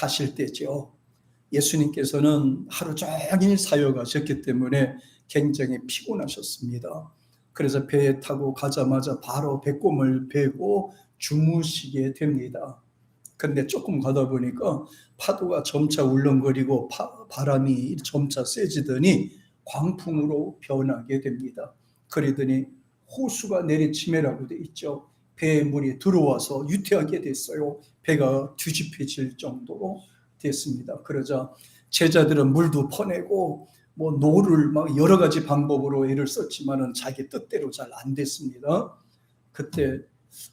타실 때죠. 예수님께서는 하루 종일 사역하셨기 때문에 굉장히 피곤하셨습니다. 그래서 배에 타고 가자마자 바로 배꼽을 베고 주무시게 됩니다. 근데 조금 가다 보니까 파도가 점차 울렁거리고 바람이 점차 세지더니 광풍으로 변하게 됩니다. 그러더니 호수가 내리치매라고 돼 있죠. 배에 물이 들어와서 유태하게 됐어요. 배가 뒤집혀질 정도로 됐습니다. 그러자 제자들은 물도 퍼내고 노를 막 여러 가지 방법으로 애를 썼지만은 자기 뜻대로 잘 안 됐습니다. 그때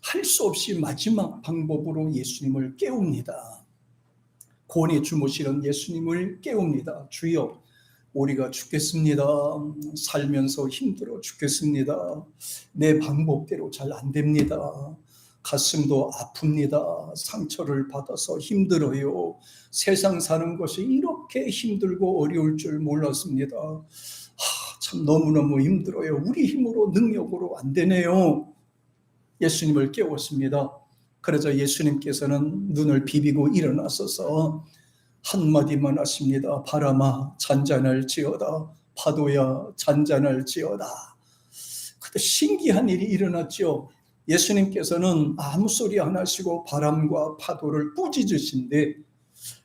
할 수 없이 마지막 방법으로 예수님을 깨웁니다. 곤히 주무시는 예수님을 깨웁니다. 주여, 우리가 죽겠습니다. 살면서 힘들어 죽겠습니다. 내 방법대로 잘 안 됩니다. 가슴도 아픕니다. 상처를 받아서 힘들어요. 세상 사는 것이 이렇게 힘들고 어려울 줄 몰랐습니다. 참 너무너무 힘들어요. 우리 힘으로 능력으로 안 되네요. 예수님을 깨웠습니다. 그러자 예수님께서는 눈을 비비고 일어나셔서 한마디만 하십니다. 바람아 잔잔할지어다. 파도야 잔잔할지어다. 그때 신기한 일이 일어났죠. 예수님께서는 아무 소리 안 하시고 바람과 파도를 꾸짖으신데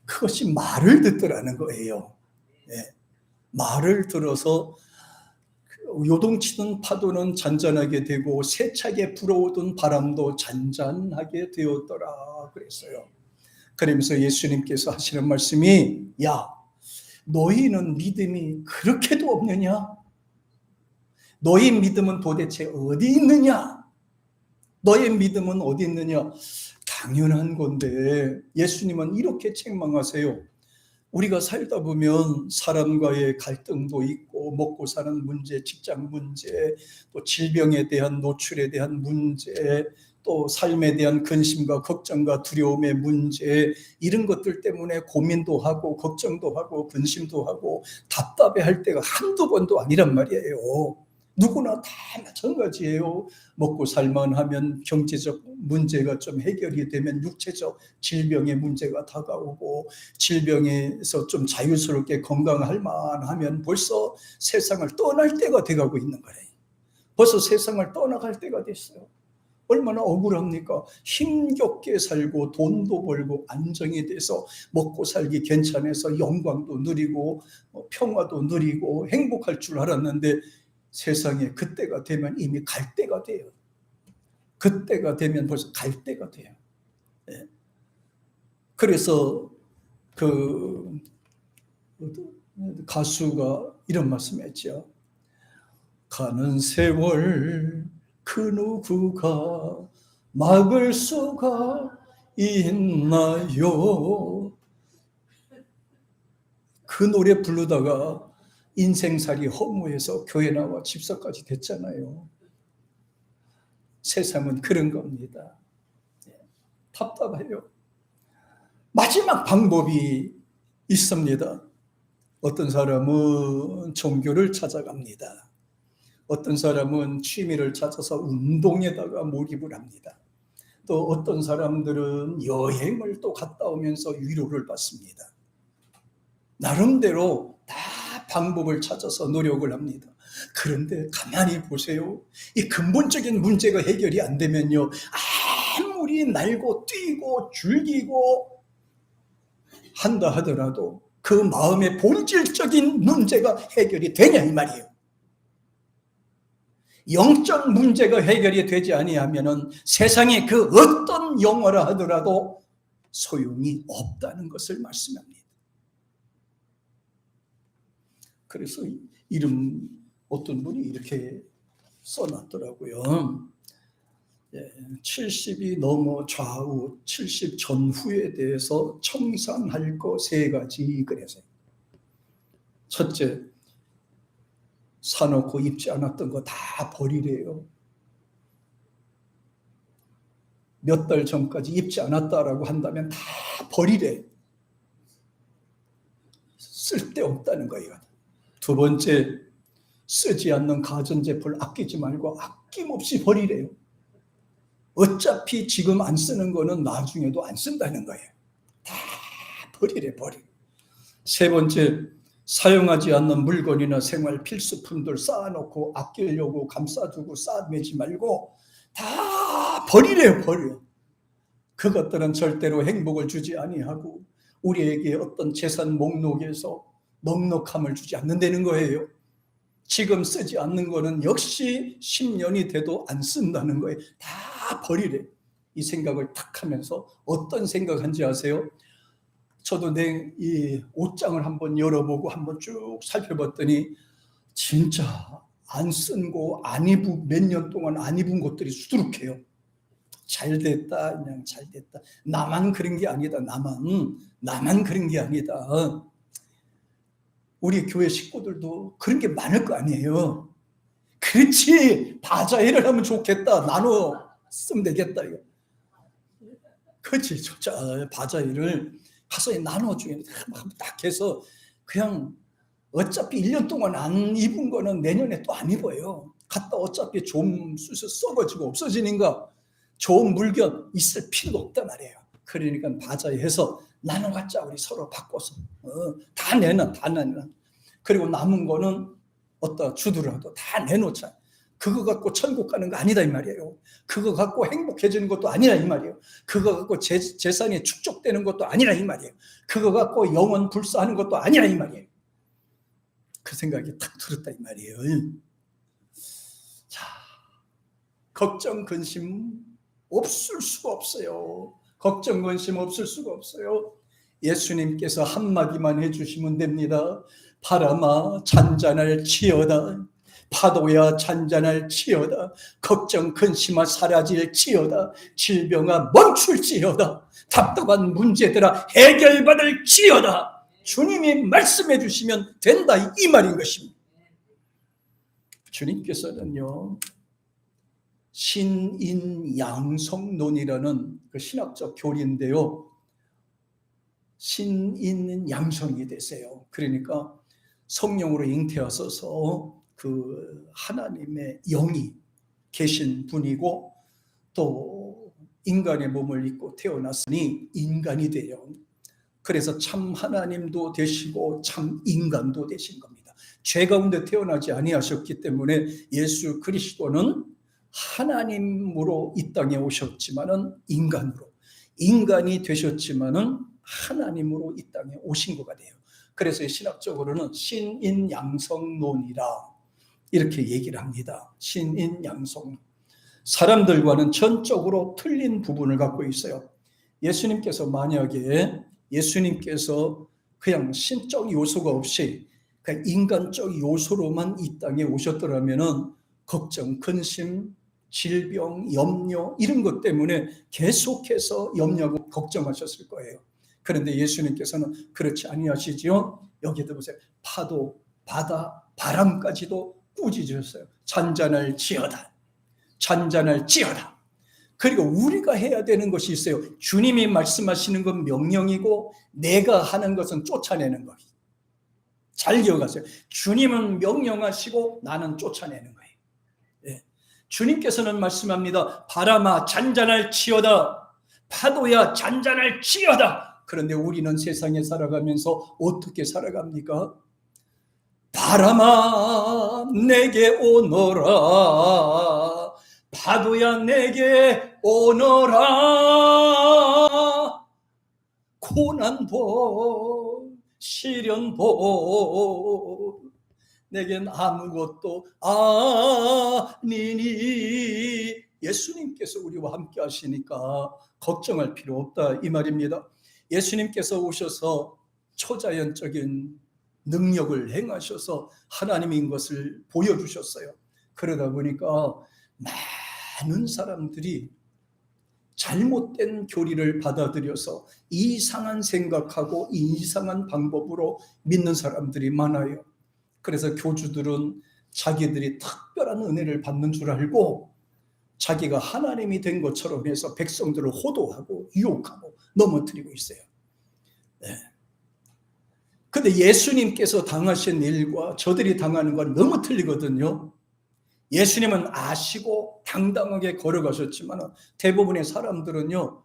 그것이 말을 듣더라는 거예요. 네. 말을 들어서 요동치는 파도는 잔잔하게 되고 세차게 불어오던 바람도 잔잔하게 되었더라 그랬어요. 그러면서 예수님께서 하시는 말씀이, 야, 너희는 믿음이 그렇게도 없느냐? 너희 믿음은 도대체 어디 있느냐? 너의 믿음은 어디 있느냐? 당연한 건데 예수님은 이렇게 책망하세요. 우리가 살다 보면 사람과의 갈등도 있고 먹고 사는 문제, 직장 문제, 또 질병에 대한 노출에 대한 문제, 또 삶에 대한 근심과 걱정과 두려움의 문제, 이런 것들 때문에 고민도 하고 걱정도 하고 근심도 하고 답답해할 때가 한두 번도 아니란 말이에요. 누구나 다 마찬가지예요. 먹고 살만 하면 경제적 문제가 좀 해결이 되면 육체적 질병의 문제가 다가오고, 질병에서 좀 자유스럽게 건강할 만하면 벌써 세상을 떠날 때가 돼가고 있는 거예요. 벌써 세상을 떠나갈 때가 됐어요. 얼마나 억울합니까? 힘겹게 살고 돈도 벌고 안정이 돼서 먹고 살기 괜찮아서 영광도 누리고 평화도 누리고 행복할 줄 알았는데 세상에 그때가 되면 이미 갈 때가 돼요. 그때가 되면 벌써 갈 때가 돼요. 네. 그래서 그 가수가 이런 말씀했죠. 가는 세월 그 누구가 막을 수가 있나요? 그 노래 부르다가 인생살이 허무해서 교회 나와 집사까지 됐잖아요. 세상은 그런 겁니다. 답답해요. 마지막 방법이 있습니다. 어떤 사람은 종교를 찾아갑니다. 어떤 사람은 취미를 찾아서 운동에다가 몰입을 합니다. 또 어떤 사람들은 여행을 또 갔다 오면서 위로를 받습니다. 나름대로 다 방법을 찾아서 노력을 합니다. 그런데 가만히 보세요. 이 근본적인 문제가 해결이 안 되면요, 아무리 날고 뛰고 즐기고 한다 하더라도 그 마음의 본질적인 문제가 해결이 되냐 이 말이에요. 영적 문제가 해결이 되지 아니하면은 세상에 그 어떤 영어라 하더라도 소용이 없다는 것을 말씀합니다. 그래서 이름 어떤 분이 이렇게 써놨더라고요. 70이 넘어 좌우, 70 전후에 대해서 청산할 거 세 가지 그래서 첫째, 사놓고 입지 않았던 거 다 버리래요. 몇 달 전까지 입지 않았다라고 한다면 다 버리래. 쓸데없다는 거예요. 두 번째, 쓰지 않는 가전제품을 아끼지 말고 아낌없이 버리래요. 어차피 지금 안 쓰는 거는 나중에도 안 쓴다는 거예요. 다 버리래. 세 번째, 사용하지 않는 물건이나 생활 필수품들 쌓아놓고 아끼려고 감싸두고 쌓아매지 말고 다 버리래요. 그것들은 절대로 행복을 주지 아니하고 우리에게 어떤 재산 목록에서 넉넉함을 주지 않는다는 거예요. 지금 쓰지 않는 거는 역시 10년이 돼도 안 쓴다는 거예요. 다 버리래. 이 생각을 탁 하면서 어떤 생각한지 아세요? 저도 내 이 옷장을 한번 열어보고 한번 쭉 살펴봤더니 진짜 안 쓴 거, 안 입은, 몇 년 동안 안 입은 것들이 수두룩해요. 잘 됐다, 그냥 잘 됐다. 나만 그런 게 아니다. 나만 그런 게 아니다. 우리 교회 식구들도 그런 게 많을 거 아니에요. 그렇지, 바자회를 하면 좋겠다. 나눠 쓰면 되겠다. 이거. 그렇지, 바자회를 가서 나눠주면 딱 해서 그냥 어차피 1년 동안 안 입은 거는 내년에 또 안 입어요. 갖다 어차피 좀 썩어지고 없어지니까 좋은 물건 있을 필요도 없단 말이에요. 그러니까 바자회해서 나눠 갖자. 우리 서로 바꿔서 다 내놔. 그리고 남은 거는 어디다 주더라도 다 내놓자. 그거 갖고 천국 가는 거 아니다 이 말이에요. 그거 갖고 행복해지는 것도 아니라 이 말이에요. 그거 갖고 재산이 축적되는 것도 아니라 이 말이에요. 그거 갖고 영원 불사하는 것도 아니라 이 말이에요. 그 생각이 탁 들었다 이 말이에요. 자, 걱정 근심 없을 수가 없어요. 걱정 근심 없을 수가 없어요. 예수님께서 한마디만 해주시면 됩니다. 바람아 잔잔할 치어다. 파도야 잔잔할 치어다. 걱정 근심아 사라질 치어다. 질병아 멈출지어다. 답답한 문제들아 해결받을 치어다. 주님이 말씀해 주시면 된다 이 말인 것입니다. 주님께서는요 신인양성론이라는 그 신학적 교리인데요, 신인양성이 되세요. 그러니까 성령으로 잉태하셔서 그 하나님의 영이 계신 분이고 또 인간의 몸을 입고 태어났으니 인간이 돼요. 그래서 참 하나님도 되시고 참 인간도 되신 겁니다. 죄 가운데 태어나지 아니하셨기 때문에 예수 그리스도는 하나님으로 이 땅에 오셨지만은 인간이 되셨지만은 하나님으로 이 땅에 오신 거가 돼요. 그래서 신학적으로는 신인양성론이라 이렇게 얘기를 합니다. 신인양성론. 사람들과는 전적으로 틀린 부분을 갖고 있어요. 예수님께서 만약에 그냥 신적 요소가 없이 그냥 인간적 요소로만 이 땅에 오셨더라면은 걱정, 근심, 질병, 염려 이런 것 때문에 계속해서 염려하고 걱정하셨을 거예요. 그런데 예수님께서는 그렇지 아니하시지요. 여기도 보세요. 파도, 바다, 바람까지도 꾸짖으셨어요. 잔잔할지어다. 그리고 우리가 해야 되는 것이 있어요. 주님이 말씀하시는 건 명령이고 내가 하는 것은 쫓아내는 거예요. 잘 기억하세요. 주님은 명령하시고 나는 쫓아내는 거예요. 네. 주님께서는 말씀합니다. 바람아 잔잔할지어다. 파도야 잔잔할지어다. 그런데 우리는 세상에 살아가면서 어떻게 살아갑니까? 바람아 내게 오너라. 파도야 내게 오너라. 고난도 시련도 내겐 아무것도 아니니. 예수님께서 우리와 함께 하시니까 걱정할 필요 없다 이 말입니다. 예수님께서 오셔서 초자연적인 능력을 행하셔서 하나님인 것을 보여주셨어요. 그러다 보니까 많은 사람들이 잘못된 교리를 받아들여서 이상한 생각하고 이상한 방법으로 믿는 사람들이 많아요. 그래서 교주들은 자기들이 특별한 은혜를 받는 줄 알고 자기가 하나님이 된 것처럼 해서 백성들을 호도하고 유혹하고 넘어뜨리고 있어요. 네. 근데 예수님께서 당하신 일과 저들이 당하는 건 너무 틀리거든요. 예수님은 아시고 당당하게 걸어가셨지만 대부분의 사람들은요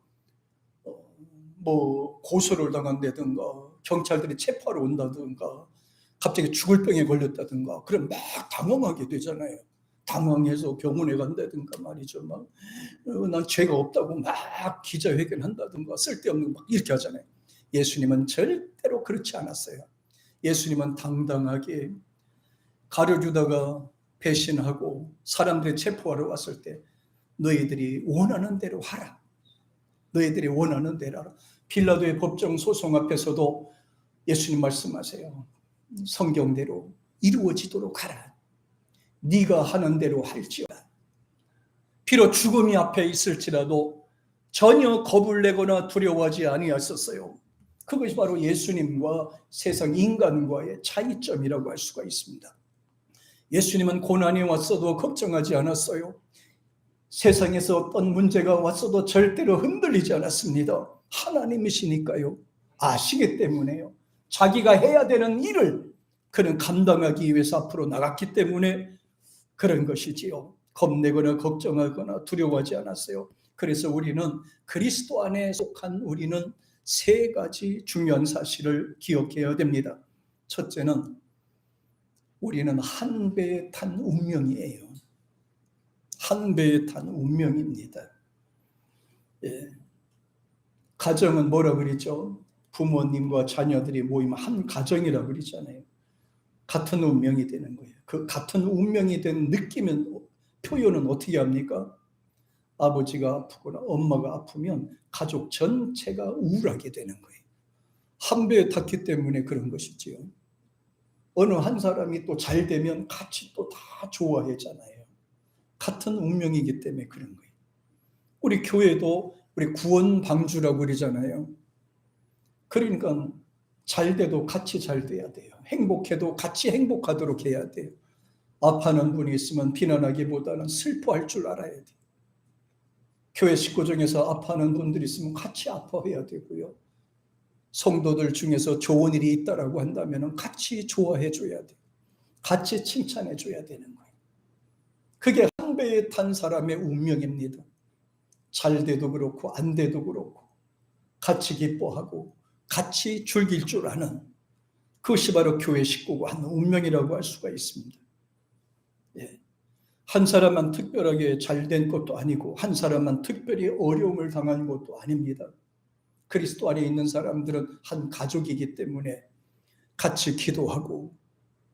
뭐 고소를 당한다든가 경찰들이 체포하러 온다든가 갑자기 죽을 병에 걸렸다든가 그럼 막 당황하게 되잖아요. 당황해서 병원에 간다든가 말이죠. 막 난 죄가 없다고 막 기자회견한다든가 쓸데없는 막 이렇게 하잖아요. 예수님은 절대로 그렇지 않았어요. 예수님은 당당하게 가룟유다가 배신하고 사람들이 체포하러 왔을 때 너희들이 원하는 대로 하라. 너희들이 원하는 대로 하라. 빌라도의 법정 소송 앞에서도 예수님 말씀하세요. 성경대로 이루어지도록 하라. 네가 하는 대로 할지어다. 비록 죽음이 앞에 있을지라도 전혀 겁을 내거나 두려워하지 아니하셨어요. 그것이 바로 예수님과 세상 인간과의 차이점이라고 할 수가 있습니다. 예수님은 고난이 왔어도 걱정하지 않았어요. 세상에서 어떤 문제가 왔어도 절대로 흔들리지 않았습니다. 하나님이시니까요. 아시기 때문에요. 자기가 해야 되는 일을 그는 감당하기 위해서 앞으로 나갔기 때문에 그런 것이지요. 겁내거나 걱정하거나 두려워하지 않았어요. 그래서 우리는 그리스도 안에 속한 우리는 세 가지 중요한 사실을 기억해야 됩니다. 첫째는 우리는 한 배에 탄 운명이에요. 한 배에 탄 운명입니다. 예. 가정은 뭐라 그러죠? 부모님과 자녀들이 모이면 한 가정이라고 그러잖아요. 같은 운명이 되는 거예요. 그 같은 운명이 된 느낌은 표현은 어떻게 합니까? 아버지가 아프거나 엄마가 아프면 가족 전체가 우울하게 되는 거예요. 한 배에 탔기 때문에 그런 것이지요. 어느 한 사람이 또 잘 되면 같이 또 다 좋아하잖아요. 같은 운명이기 때문에 그런 거예요. 우리 교회도 우리 구원 방주라고 그러잖아요. 그러니까 잘 돼도 같이 잘 돼야 돼요. 행복해도 같이 행복하도록 해야 돼요. 아파하는 분이 있으면 비난하기보다는 슬퍼할 줄 알아야 돼요. 교회 식구 중에서 아파하는 분들이 있으면 같이 아파해야 되고요. 성도들 중에서 좋은 일이 있다라고 한다면 같이 좋아해 줘야 돼요. 같이 칭찬해 줘야 되는 거예요. 그게 한 배에 탄 사람의 운명입니다. 잘 돼도 그렇고 안 돼도 그렇고 같이 기뻐하고 같이 즐길 줄 아는 그것이 바로 교회 식구가 하는 운명이라고 할 수가 있습니다. 예. 한 사람만 특별하게 잘된 것도 아니고 한 사람만 특별히 어려움을 당한 것도 아닙니다. 그리스도 안에 있는 사람들은 한 가족이기 때문에 같이 기도하고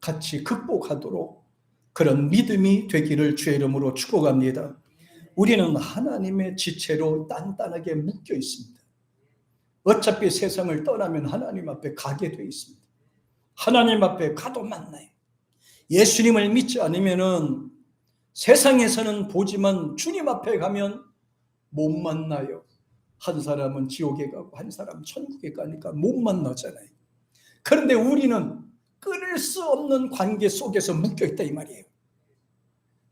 같이 극복하도록 그런 믿음이 되기를 주의 이름으로 축복합니다. 우리는 하나님의 지체로 단단하게 묶여 있습니다. 어차피 세상을 떠나면 하나님 앞에 가게 돼 있습니다. 하나님 앞에 가도 만나요. 예수님을 믿지 않으면은 세상에서는 보지만 주님 앞에 가면 못 만나요. 한 사람은 지옥에 가고 한 사람은 천국에 가니까 못 만나잖아요. 그런데 우리는 끊을 수 없는 관계 속에서 묶여 있다 이 말이에요.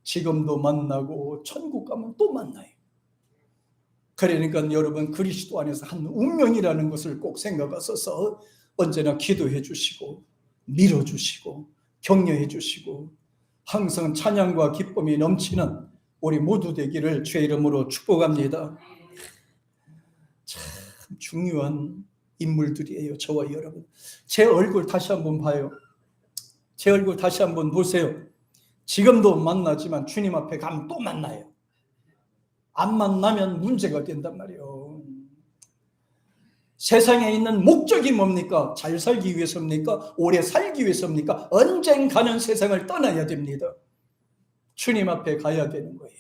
지금도 만나고 천국 가면 또 만나요. 그러니까 여러분 그리스도 안에서 한 운명이라는 것을 꼭 생각하셔서 언제나 기도해 주시고 밀어주시고 격려해 주시고 항상 찬양과 기쁨이 넘치는 우리 모두 되기를 주의 이름으로 축복합니다. 참 중요한 인물들이에요. 저와 여러분. 제 얼굴 다시 한번 봐요. 제 얼굴 다시 한번 보세요. 지금도 만나지만 주님 앞에 가면 또 만나요. 안 만나면 문제가 된단 말이에요. 세상에 있는 목적이 뭡니까? 잘 살기 위해서입니까? 오래 살기 위해서입니까? 언젠가는 세상을 떠나야 됩니다. 주님 앞에 가야 되는 거예요.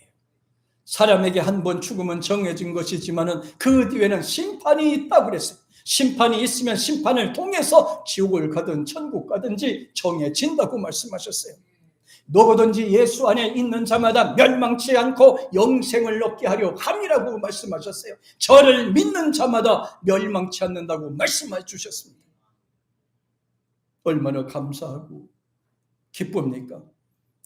사람에게 한 번 죽으면 정해진 것이지만은 그 뒤에는 심판이 있다고 그랬어요. 심판이 있으면 심판을 통해서 지옥을 가든 천국 가든지 정해진다고 말씀하셨어요. 누구든지 예수 안에 있는 자마다 멸망치 않고 영생을 얻게 하려 함이라고 말씀하셨어요. 저를 믿는 자마다 멸망치 않는다고 말씀해 주셨습니다. 얼마나 감사하고 기쁩니까?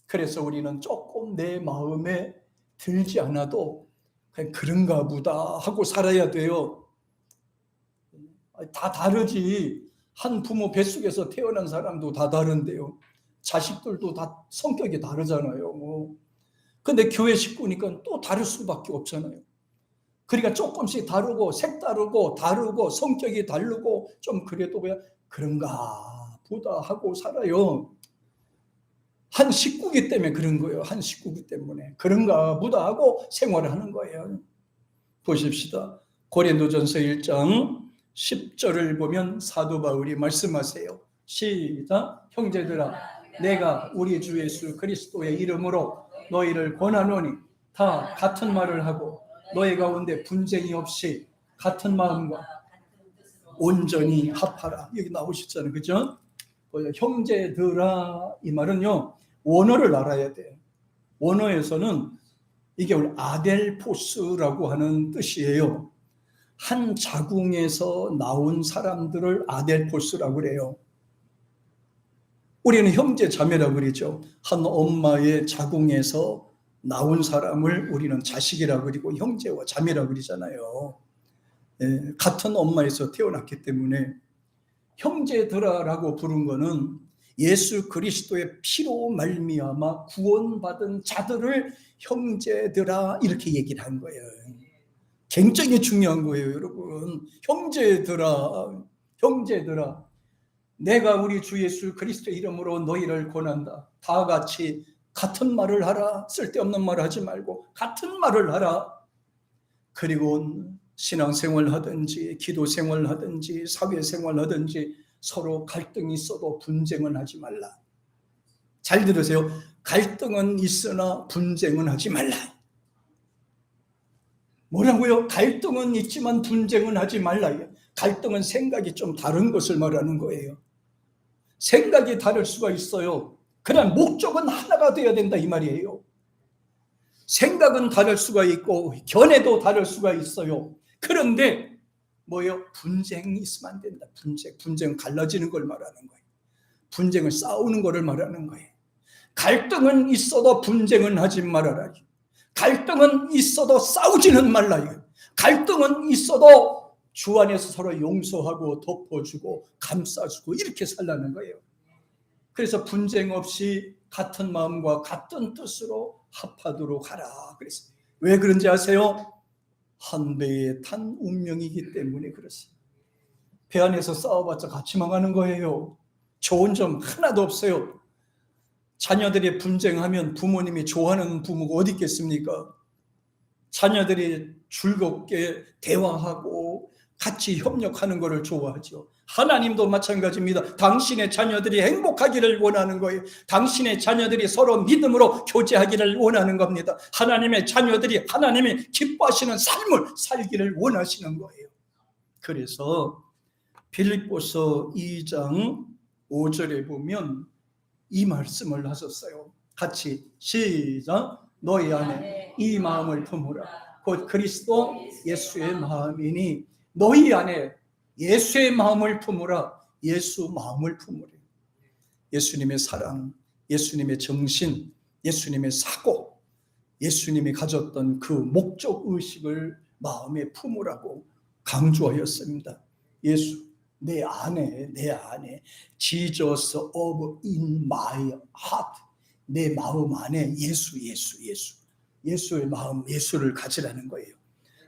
그래서 우리는 조금 내 마음에 들지 않아도 그냥 그런가 보다 하고 살아야 돼요. 다 다르지. 한 부모 뱃속에서 태어난 사람도 다 다른데요. 자식들도 다 성격이 다르잖아요. 근데 교회 식구니까 또 다를 수밖에 없잖아요. 그러니까 조금씩 다르고 색다르고 다르고 성격이 다르고 좀 그래도 그런가 보다 하고 살아요. 한 식구기 때문에 그런 거예요. 한 식구기 때문에 그런가 보다 하고 생활을 하는 거예요. 보십시다. 고린도전서 1장 10절을 보면 사도 바울이 말씀하세요. 시작. 형제들아, 내가 우리 주 예수 그리스도의 이름으로 너희를 권하노니 다 같은 말을 하고 너희 가운데 분쟁이 없이 같은 마음과 온전히 합하라. 여기 나오셨잖아요. 그죠? 형제들아, 이 말은요, 원어를 알아야 돼요. 원어에서는 이게 아델포스라고 하는 뜻이에요. 한 자궁에서 나온 사람들을 아델포스라고 그래요. 우리는 형제 자매라고 그러죠. 한 엄마의 자궁에서 나온 사람을 우리는 자식이라고 그리고 형제와 자매라고 그러잖아요. 같은 엄마에서 태어났기 때문에 형제들아라고 부른 거는 예수 그리스도의 피로 말미암아 구원받은 자들을 형제들아 이렇게 얘기를 한 거예요. 굉장히 중요한 거예요, 여러분. 형제들아, 형제들아, 내가 우리 주 예수 그리스도의 이름으로 너희를 권한다. 다 같이 같은 말을 하라. 쓸데없는 말을 하지 말고 같은 말을 하라. 그리고 신앙생활 하든지 기도생활 하든지 사회생활 하든지 서로 갈등이 있어도 분쟁은 하지 말라. 잘 들으세요. 갈등은 있으나 분쟁은 하지 말라. 뭐라고요? 갈등은 있지만 분쟁은 하지 말라. 갈등은 생각이 좀 다른 것을 말하는 거예요. 생각이 다를 수가 있어요. 그러나 목적은 하나가 되어야 된다 이 말이에요. 생각은 다를 수가 있고 견해도 다를 수가 있어요. 그런데 뭐요? 분쟁이 있으면 안 된다. 분쟁은 갈라지는 걸 말하는 거예요. 분쟁을 싸우는 것을 말하는 거예요. 갈등은 있어도 분쟁은 하지 말아라. 갈등은 있어도 싸우지는 말라. 갈등은 있어도 주 안에서 서로 용서하고 덮어주고 감싸주고 이렇게 살라는 거예요. 그래서 분쟁 없이 같은 마음과 같은 뜻으로 합하도록 하라. 그래서 왜 그런지 아세요? 한 배에 탄 운명이기 때문에 그렇습니다. 배 안에서 싸워봤자 같이 망하는 거예요. 좋은 점 하나도 없어요. 자녀들이 분쟁하면 부모님이 좋아하는 부모가 어디 있겠습니까? 자녀들이 즐겁게 대화하고 같이 협력하는 것을 좋아하죠. 하나님도 마찬가지입니다. 당신의 자녀들이 행복하기를 원하는 거예요. 당신의 자녀들이 서로 믿음으로 교제하기를 원하는 겁니다. 하나님의 자녀들이 하나님이 기뻐하시는 삶을 살기를 원하시는 거예요. 그래서 빌립보서 2장 5절에 보면 이 말씀을 하셨어요. 같이 시작. 너희 안에 이 마음을 품으라. 곧 그리스도 예수의 마음이니 너희 안에 예수의 마음을 품으라. 예수 마음을 품으라. 예수님의 사랑, 예수님의 정신, 예수님의 사고, 예수님이 가졌던 그 목적 의식을 마음에 품으라고 강조하였습니다. 예수, 내 안에 Jesus of in my heart, 내 마음 안에 예수의 마음, 예수를 가지라는 거예요.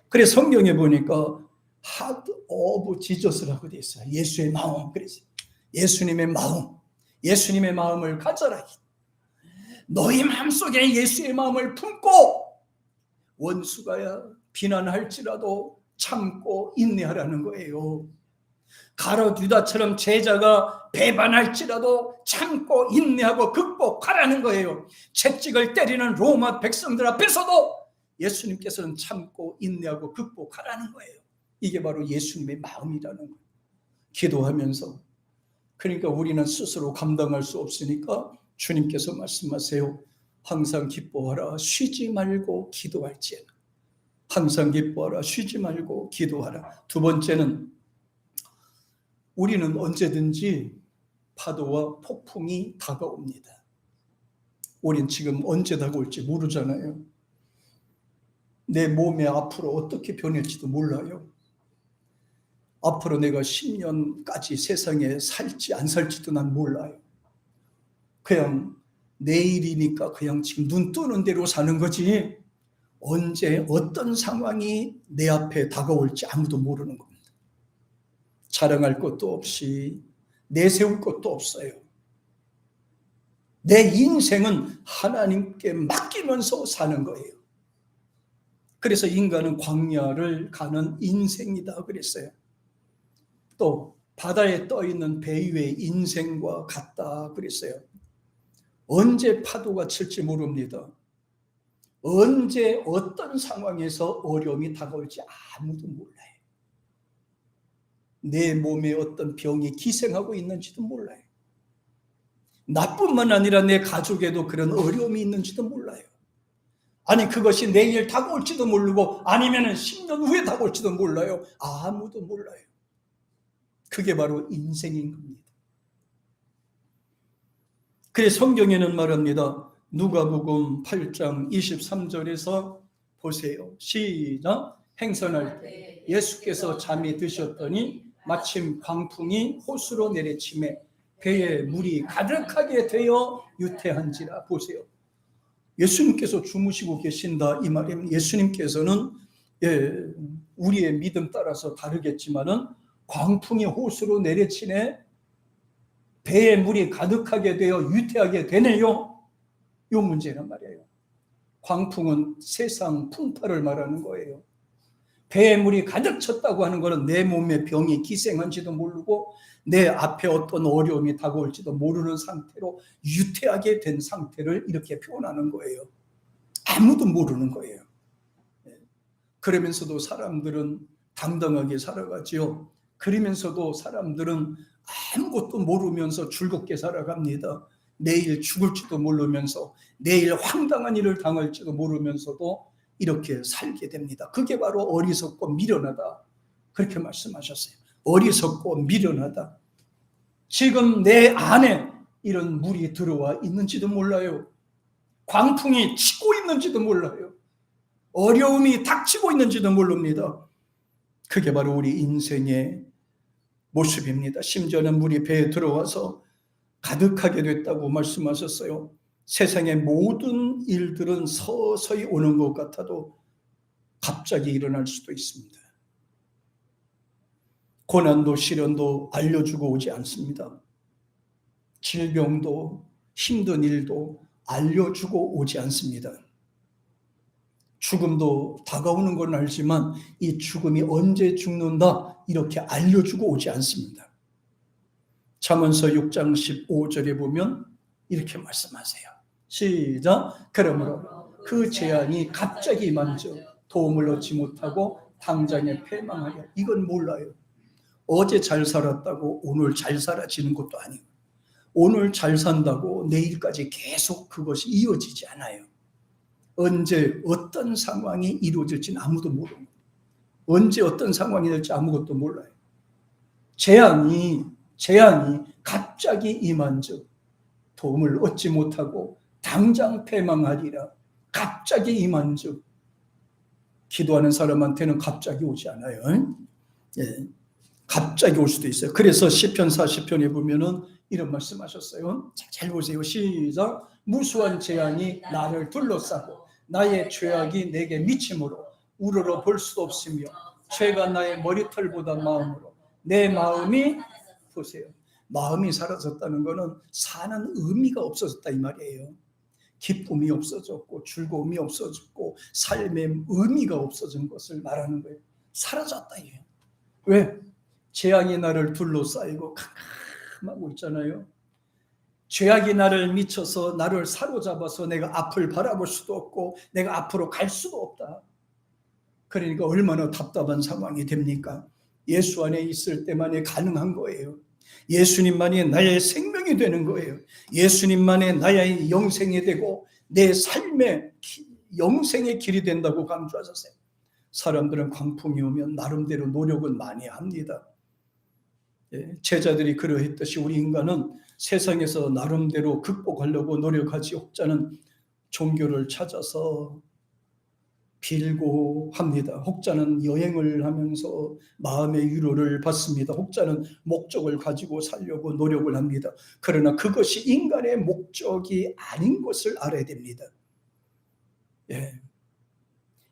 그래서 성경에 보니까 heart of Jesus라고 되어 있어요. 예수의 마음. 그래서 예수님의 마음을 가져라. 너희 마음속에 예수의 마음을 품고 원수가 비난할지라도 참고 인내하라는 거예요. 가롯 유다처럼 제자가 배반할지라도 참고 인내하고 극복하라는 거예요. 채찍을 때리는 로마 백성들 앞에서도 예수님께서는 참고 인내하고 극복하라는 거예요. 이게 바로 예수님의 마음이라는 거예요. 기도하면서. 그러니까 우리는 스스로 감당할 수 없으니까 주님께서 말씀하세요. 항상 기뻐하라. 쉬지 말고 기도할지어다. 항상 기뻐하라. 쉬지 말고 기도하라. 두 번째는 우리는 언제든지 파도와 폭풍이 다가옵니다. 우린 지금 언제 다가올지 모르잖아요. 내 몸에 앞으로 어떻게 변할지도 몰라요. 앞으로 내가 10년까지 세상에 살지 안 살지도 난 몰라요. 그냥 내일이니까 그냥 지금 눈 뜨는 대로 사는 거지 언제 어떤 상황이 내 앞에 다가올지 아무도 모르는 겁니다. 자랑할 것도 없이 내세울 것도 없어요. 내 인생은 하나님께 맡기면서 사는 거예요. 그래서 인간은 광야를 가는 인생이다 그랬어요. 또 바다에 떠 있는 배 위의 인생과 같다 그랬어요. 언제 파도가 칠지 모릅니다. 언제 어떤 상황에서 어려움이 다가올지 아무도 몰라요. 내 몸에 어떤 병이 기생하고 있는지도 몰라요. 나뿐만 아니라 내 가족에도 그런 어려움이 있는지도 몰라요. 아니 그것이 내일 다가올지도 모르고 아니면 10년 후에 다가올지도 몰라요. 아무도 몰라요. 그게 바로 인생인 겁니다. 그래서 성경에는 말합니다. 누가복음 8장 23절에서 보세요. 시작. 행선할 때 예수께서 잠이 드셨더니 마침 광풍이 호수로 내리침에 배에 물이 가득하게 되어 유태한지라. 보세요. 예수님께서 주무시고 계신다 이 말이면 예수님께서는 우리의 믿음 따라서 다르겠지만은 광풍이 호수로 내리치네 배에 물이 가득하게 되어 유태하게 되네요. 이 문제란 말이에요. 광풍은 세상 풍파를 말하는 거예요. 배에 물이 가득 찼다고 하는 것은 내 몸에 병이 기생한지도 모르고 내 앞에 어떤 어려움이 다가올지도 모르는 상태로 유태하게 된 상태를 이렇게 표현하는 거예요. 아무도 모르는 거예요. 그러면서도 사람들은 당당하게 살아가지요. 그러면서도 사람들은 아무것도 모르면서 즐겁게 살아갑니다. 내일 죽을지도 모르면서 내일 황당한 일을 당할지도 모르면서도 이렇게 살게 됩니다. 그게 바로 어리석고 미련하다. 그렇게 말씀하셨어요. 어리석고 미련하다. 지금 내 안에 이런 물이 들어와 있는지도 몰라요. 광풍이 치고 있는지도 몰라요. 어려움이 닥치고 있는지도 모릅니다. 그게 바로 우리 인생의 모습입니다. 심지어는 물이 배에 들어와서 가득하게 됐다고 말씀하셨어요. 세상의 모든 일들은 서서히 오는 것 같아도 갑자기 일어날 수도 있습니다. 고난도 시련도 알려주고 오지 않습니다. 질병도 힘든 일도 알려주고 오지 않습니다. 죽음도 다가오는 건 알지만 이 죽음이 언제 죽는다 이렇게 알려주고 오지 않습니다. 잠언서 6장 15절에 보면 이렇게 말씀하세요. 시작. 그러므로 그 재앙이 갑자기 임한즉 도움을 얻지 못하고 당장에 패망하려. 이건 몰라요. 어제 잘 살았다고 오늘 잘 살아지는 것도 아니고 오늘 잘 산다고 내일까지 계속 그것이 이어지지 않아요. 언제 어떤 상황이 이루어질지는 아무도 모릅니다. 언제 어떤 상황이 될지 아무것도 몰라요. 재앙이 갑자기 임한즉 도움을 얻지 못하고 당장 패망하리라. 갑자기 임한즉 기도하는 사람한테는 갑자기 오지 않아요. 갑자기 올 수도 있어요. 그래서 시편 40편에 보면은 이런 말씀하셨어요. 잘 보세요. 시작. 무수한 재앙이 나를 둘러싸고 나의 죄악이 내게 미침으로 우러러 볼 수도 없으며 죄가 나의 머리털보다 마음으로 내 마음이 보세요. 마음이 사라졌다는 것은 사는 의미가 없어졌다 이 말이에요. 기쁨이 없어졌고 즐거움이 없어졌고 삶의 의미가 없어진 것을 말하는 거예요. 사라졌다 이게요. 왜? 재앙이 나를 둘러싸이고 캄캄하고 있잖아요. 죄악이 나를 미쳐서 나를 사로잡아서 내가 앞을 바라볼 수도 없고 내가 앞으로 갈 수도 없다. 그러니까 얼마나 답답한 상황이 됩니까? 예수 안에 있을 때만이 가능한 거예요. 예수님만이 나의 생명이 되는 거예요. 예수님만이 나의 영생이 되고 내 삶의 영생의 길이 된다고 강조하셨어요. 사람들은 광풍이 오면 나름대로 노력은 많이 합니다. 제자들이 그러했듯이 우리 인간은 세상에서 나름대로 극복하려고 노력하지 혹자는 종교를 찾아서 빌고 합니다. 혹자는 여행을 하면서 마음의 위로를 받습니다. 혹자는 목적을 가지고 살려고 노력을 합니다. 그러나 그것이 인간의 목적이 아닌 것을 알아야 됩니다.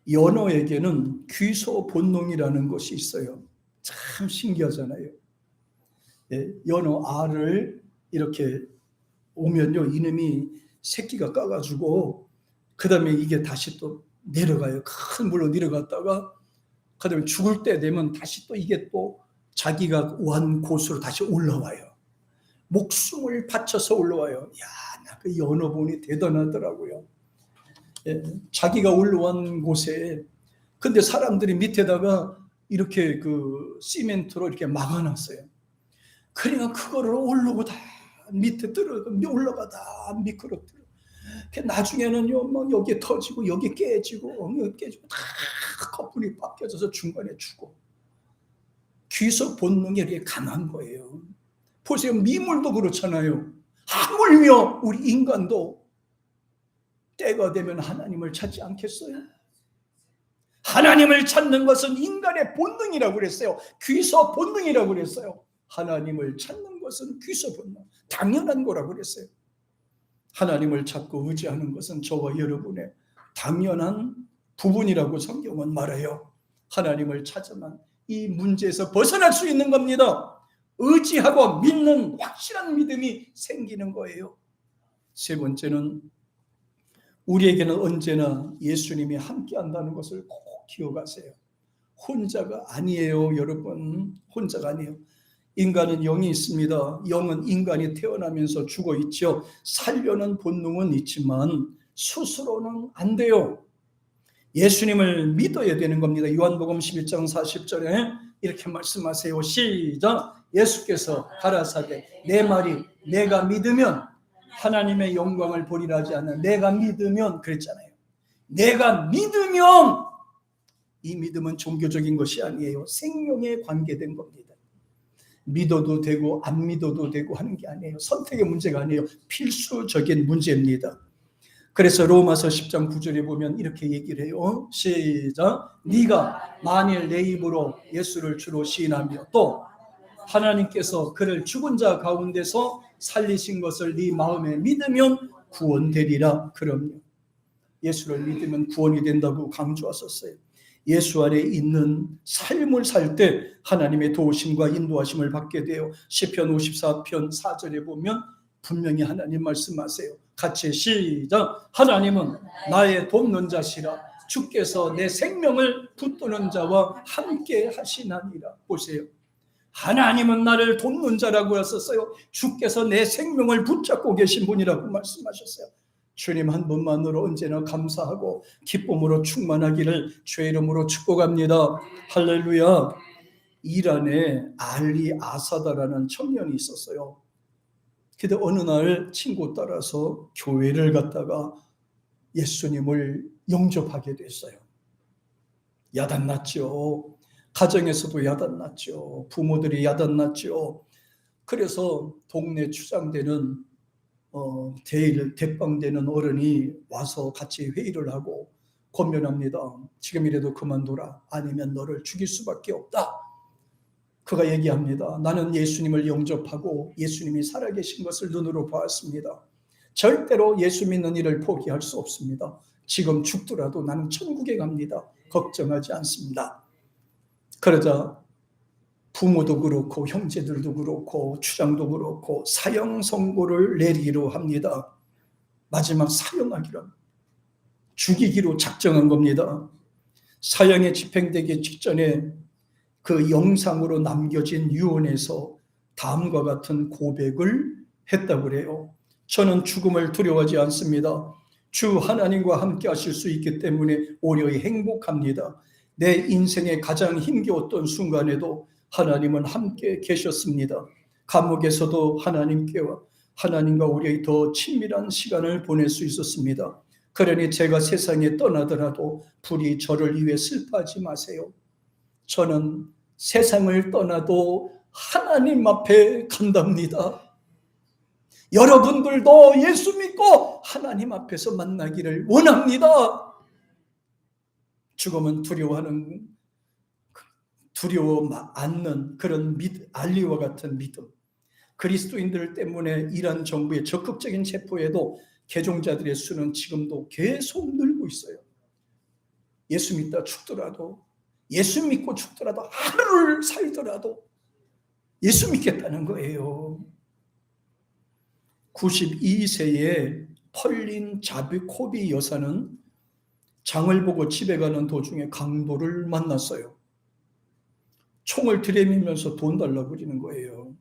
연어에게는 귀소 본능이라는 것이 있어요. 참 신기하잖아요. 예, 연어 알을 이렇게 오면요, 이놈이 새끼가 까가지고 그 다음에 이게 다시 또 내려가요. 큰 물로 내려갔다가 그 다음에 죽을 때 되면 다시 또 이게 또 자기가 원 곳으로 다시 올라와요. 목숨을 바쳐서 올라와요. 야, 나 그 연어 보니 대단하더라고요. 예, 자기가 올라온 곳에 근데 사람들이 밑에다가 이렇게 그 시멘트로 이렇게 막아놨어요. 그러니까 그거를 올라오고 다 밑에 올라가다 미끄럽더라고요. 나중에는요, 막 여기 터지고 여기 깨지고 다 거품이 바뀌어져서 중간에 죽어. 귀소 본능이 이렇게 강한 거예요. 보세요, 미물도 그렇잖아요. 하물며 우리 인간도 때가 되면 하나님을 찾지 않겠어요? 하나님을 찾는 것은 인간의 본능이라고 그랬어요. 귀소 본능이라고 그랬어요. 하나님을 찾는 것은 귀소 본능, 당연한 거라고 그랬어요. 하나님을 찾고 의지하는 것은 저와 여러분의 당연한 부분이라고 성경은 말해요. 하나님을 찾아만 이 문제에서 벗어날 수 있는 겁니다. 의지하고 믿는 확실한 믿음이 생기는 거예요. 세 번째는 우리에게는 언제나 예수님이 함께 한다는 것을 꼭 기억하세요. 혼자가 아니에요, 여러분. 혼자가 아니에요. 인간은 영이 있습니다. 영은 인간이 태어나면서 죽어 있죠. 살려는 본능은 있지만 스스로는 안 돼요. 예수님을 믿어야 되는 겁니다. 요한복음 11장 40절에 이렇게 말씀하세요. 시작. 예수께서 가라사대 내 말이 내가 믿으면 하나님의 영광을 보리라 하지 않아. 내가 믿으면 그랬잖아요. 내가 믿으면, 이 믿음은 종교적인 것이 아니에요. 생명에 관계된 겁니다. 믿어도 되고 안 믿어도 되고 하는 게 아니에요. 선택의 문제가 아니에요. 필수적인 문제입니다. 그래서 로마서 10장 9절에 보면 이렇게 얘기를 해요. 시작. 네가 만일 내 입으로 예수를 주로 시인하며 또 하나님께서 그를 죽은 자 가운데서 살리신 것을 네 마음에 믿으면 구원되리라. 그럼요. 예수를 믿으면 구원이 된다고 강조하셨어요. 예수 안에 있는 삶을 살 때 하나님의 도우심과 인도하심을 받게 돼요. 시편 54편 4절에 보면 분명히 하나님 말씀하세요. 같이 시작. 하나님은 나의 돕는 자시라. 주께서 내 생명을 붙드는 자와 함께 하시나니라. 보세요. 하나님은 나를 돕는 자라고 하셨어요. 주께서 내 생명을 붙잡고 계신 분이라고 말씀하셨어요. 주님 한 분만으로 언제나 감사하고 기쁨으로 충만하기를 주의 이름으로 축복합니다. 할렐루야. 이란에 알리 아사다라는 청년이 있었어요. 근데 어느 날 친구 따라서 교회를 갔다가 예수님을 영접하게 됐어요. 야단났죠. 가정에서도 야단났죠. 부모들이 야단났죠. 그래서 동네 추장되는 대빵되는 어른이 와서 같이 회의를 하고 권면합니다. 지금이라도 그만둬라. 아니면 너를 죽일 수밖에 없다. 그가 얘기합니다. 나는 예수님을 영접하고 예수님이 살아계신 것을 눈으로 보았습니다. 절대로 예수 믿는 일을 포기할 수 없습니다. 지금 죽더라도 나는 천국에 갑니다. 걱정하지 않습니다. 그러자 부모도 그렇고 형제들도 그렇고 추장도 그렇고 사형 선고를 내리기로 합니다. 마지막 사형하기로 합니다. 죽이기로 작정한 겁니다. 사형에 집행되기 직전에 그 영상으로 남겨진 유언에서 다음과 같은 고백을 했다고 그래요. 저는 죽음을 두려워하지 않습니다. 주 하나님과 함께 하실 수 있기 때문에 오히려 행복합니다. 내 인생의 가장 힘겨웠던 순간에도 하나님은 함께 계셨습니다. 감옥에서도 하나님과 우리의 더 친밀한 시간을 보낼 수 있었습니다. 그러니 제가 세상에 떠나더라도 부디 저를 위해 슬퍼하지 마세요. 저는 세상을 떠나도 하나님 앞에 간답니다. 여러분들도 예수 믿고 하나님 앞에서 만나기를 원합니다. 죽음은 두려워 않는 그런 알리와 같은 믿음. 그리스도인들 때문에 이란 정부의 적극적인 체포에도 개종자들의 수는 지금도 계속 늘고 있어요. 예수 믿다 죽더라도, 예수 믿고 죽더라도, 하루를 살더라도 예수 믿겠다는 거예요. 92세의 펄린 자비코비 여사는 장을 보고 집에 가는 도중에 강도를 만났어요. 총을 들이밀면서 돈 달라고 그러는 거예요.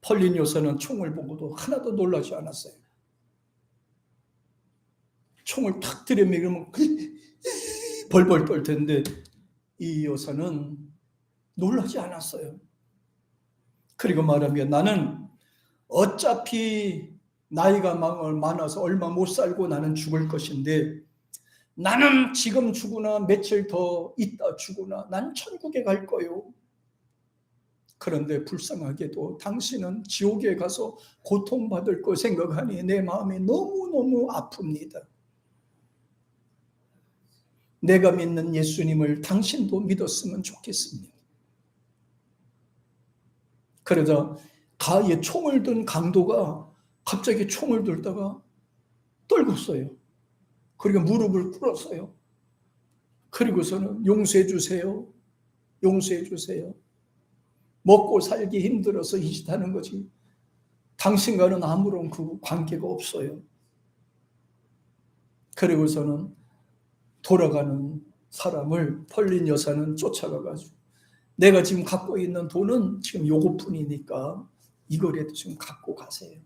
펄린 여사는 총을 보고도 하나도 놀라지 않았어요. 총을 탁 들이밀면 벌벌 떨 텐데 이 여사는 놀라지 않았어요. 그리고 말하면 나는 어차피 나이가 많아서 얼마 못 살고 나는 죽을 것인데, 나는 지금 죽으나 며칠 더 있다 죽으나 난 천국에 갈 거요. 그런데 불쌍하게도 당신은 지옥에 가서 고통받을 거 생각하니 내 마음이 너무너무 아픕니다. 내가 믿는 예수님을 당신도 믿었으면 좋겠습니다. 그러자 가에 총을 든 강도가 갑자기 총을 들다가 떨궜어요. 그리고 무릎을 꿇었어요. 그리고서는 용서해 주세요. 용서해 주세요. 먹고 살기 힘들어서 이 짓 하는 거지. 당신과는 아무런 그 관계가 없어요. 그리고서는 돌아가는 사람을 펄린 여사는 쫓아가가지고, 내가 지금 갖고 있는 돈은 지금 요것뿐이니까 이거라도 좀 갖고 가세요.